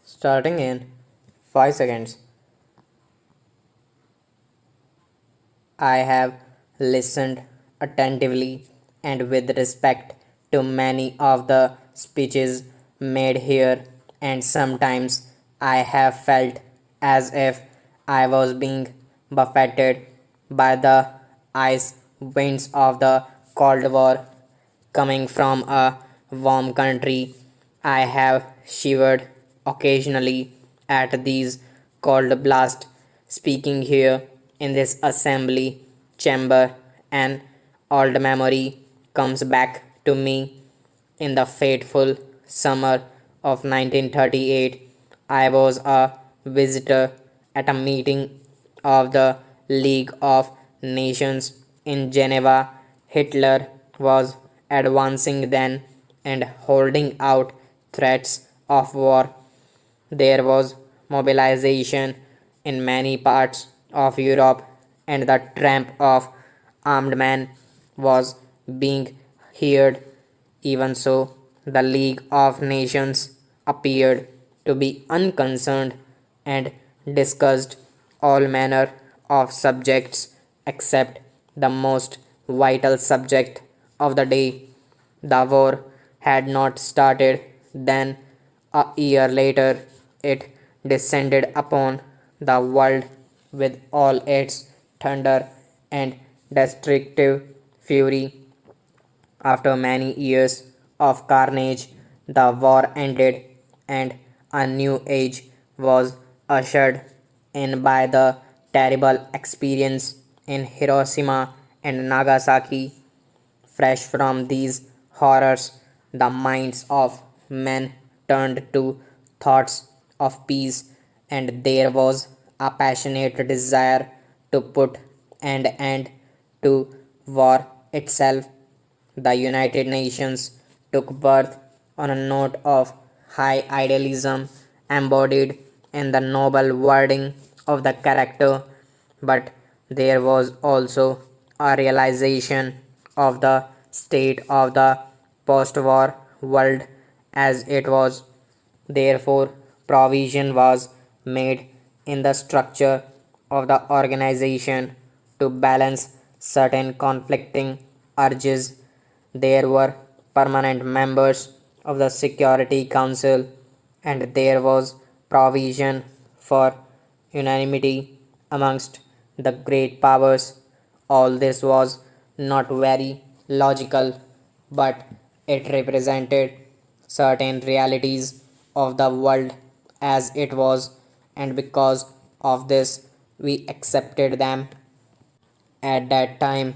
Starting in 5 seconds. I have listened attentively and with respect to many of the speeches made here, and sometimes I have felt as if I was being buffeted by the ice winds of the Cold War. Coming from a warm country, I have shivered occasionally at these cold blasts. Speaking here in this assembly chamber, an old memory comes back to me. In the fateful summer of 1938, I was a visitor at a meeting of the League of Nations in Geneva. Hitler was advancing then and holding out threats of war. There was mobilization in many parts of Europe, and the tramp of armed men was being heard. Even so, the League of Nations appeared to be unconcerned and discussed all manner of subjects except the most vital subject of the day. The war had not started then. A year later, it descended upon the world with all its thunder and destructive fury. After many years of carnage, the war ended and a new age was ushered in by the terrible experience in Hiroshima and Nagasaki. Fresh from these horrors, the minds of men turned to thoughts of peace, and there was a passionate desire to put an end to war itself. The United Nations took birth on a note of high idealism embodied in the noble wording of the character, but there was also a realization of the state of the post war world as it was. Therefore, provision was made in the structure of the organization to balance certain conflicting urges. There were permanent members of the Security Council, and there was provision for unanimity amongst the great powers. All this was not very logical, but it represented certain realities of the world as it was, and because of this, we accepted them. At that time,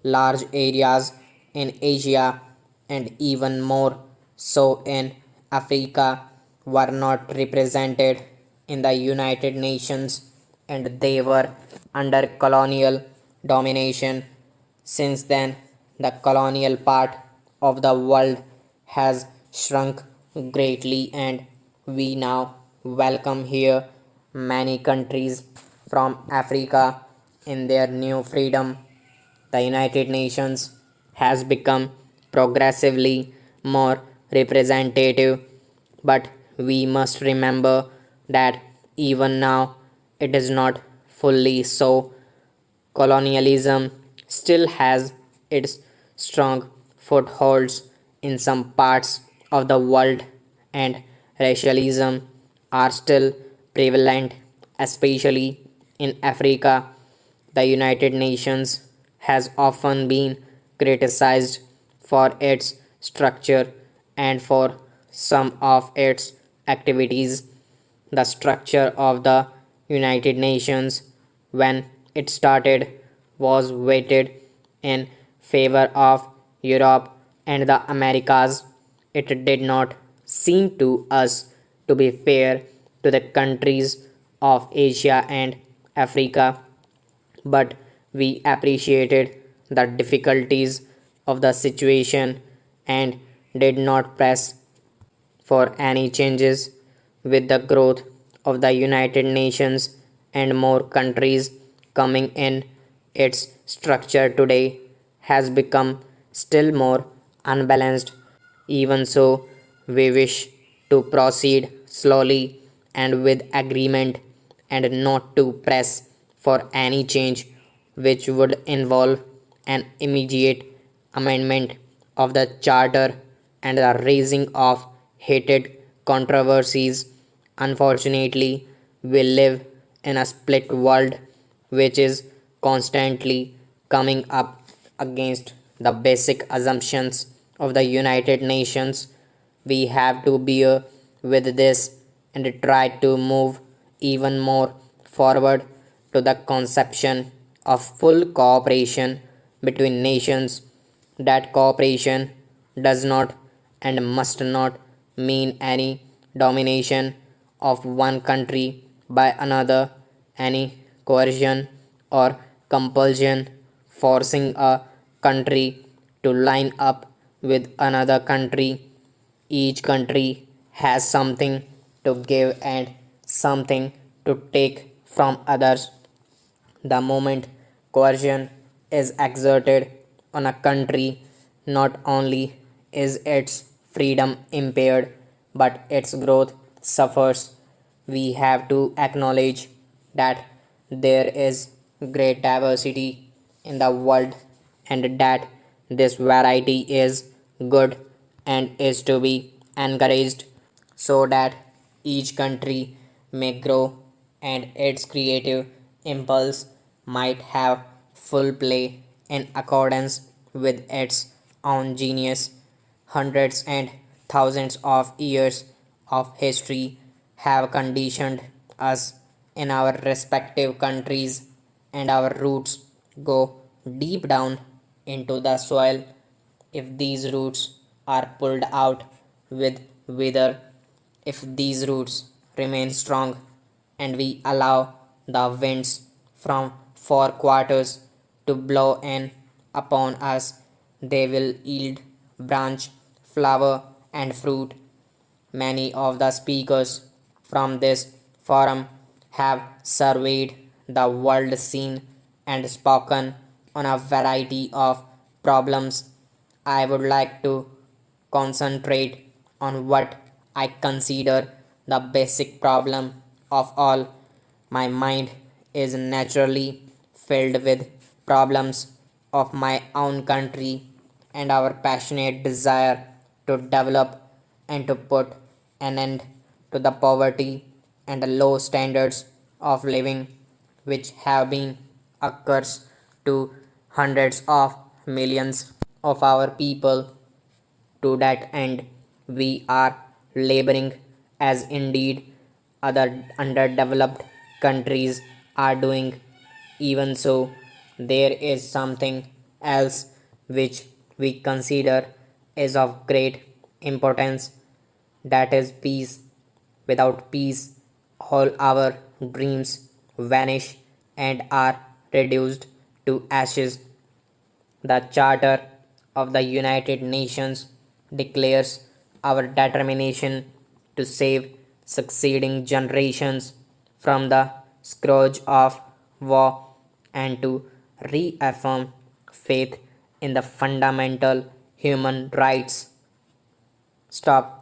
large areas in Asia and even more so in Africa were not represented in the United Nations, and they were under colonial domination. Since then, the colonial part of the world has shrunk greatly, and we now welcome here many countries from Africa in their new freedom. The United Nations has become progressively more representative, but we must remember that even now it is not fully so. Colonialism still has its strong footholds in some parts of the world, and racialism are still prevalent, especially in Africa. The United Nations has often been criticized for its structure and for some of its activities. The structure of the United Nations, when it started, was weighted in favor of Europe and the Americas. It did not seem to us to be fair to the countries of Asia and Africa, but we appreciated the difficulties of the situation and did not press for any changes. With the growth of the United Nations and more countries coming in, its structure today has become still more unbalanced. Even so, we wish to proceed slowly and with agreement, and not to press for any change which would involve an immediate amendment of the Charter and the raising of heated controversies. Unfortunately, we live in a split world which is constantly coming up against the basic assumptions of the United Nations. We have to bear with this and try to move even more forward to the conception of full cooperation between nations. That cooperation does not and must not mean any domination of one country by another, any coercion or compulsion forcing a country to line up with another country. Each country has something to give and something to take from others. The moment coercion is exerted on a country, not only is its freedom impaired, but its growth suffers. We have to acknowledge that there is great diversity in the world and that this variety is good and is to be encouraged so that each country may grow and its creative impulse might have full play in accordance with its own genius. Hundreds and thousands of years of history have conditioned us in our respective countries, and our roots go deep down into the soil. If these roots are pulled out with vigor, if these roots remain strong, and we allow the winds from four quarters to blow in upon us, they will yield branch, flower, and fruit. Many of the speakers from this forum have surveyed the world scene and spoken on a variety of problems. I would like to concentrate on what I consider the basic problem of all. My mind is naturally filled with problems of my own country and our passionate desire to develop and to put an end to the poverty and the low standards of living which have been a curse to hundreds of millions of our people. To that end, we are laboring as indeed other underdeveloped countries are doing. Even so, there is something else which we consider is of great importance, that is peace. Without peace, all our dreams vanish and are reduced to ashes. The Charter of the United Nations declares our determination to save succeeding generations from the scourge of war and to reaffirm faith in the fundamental human rights. Stop.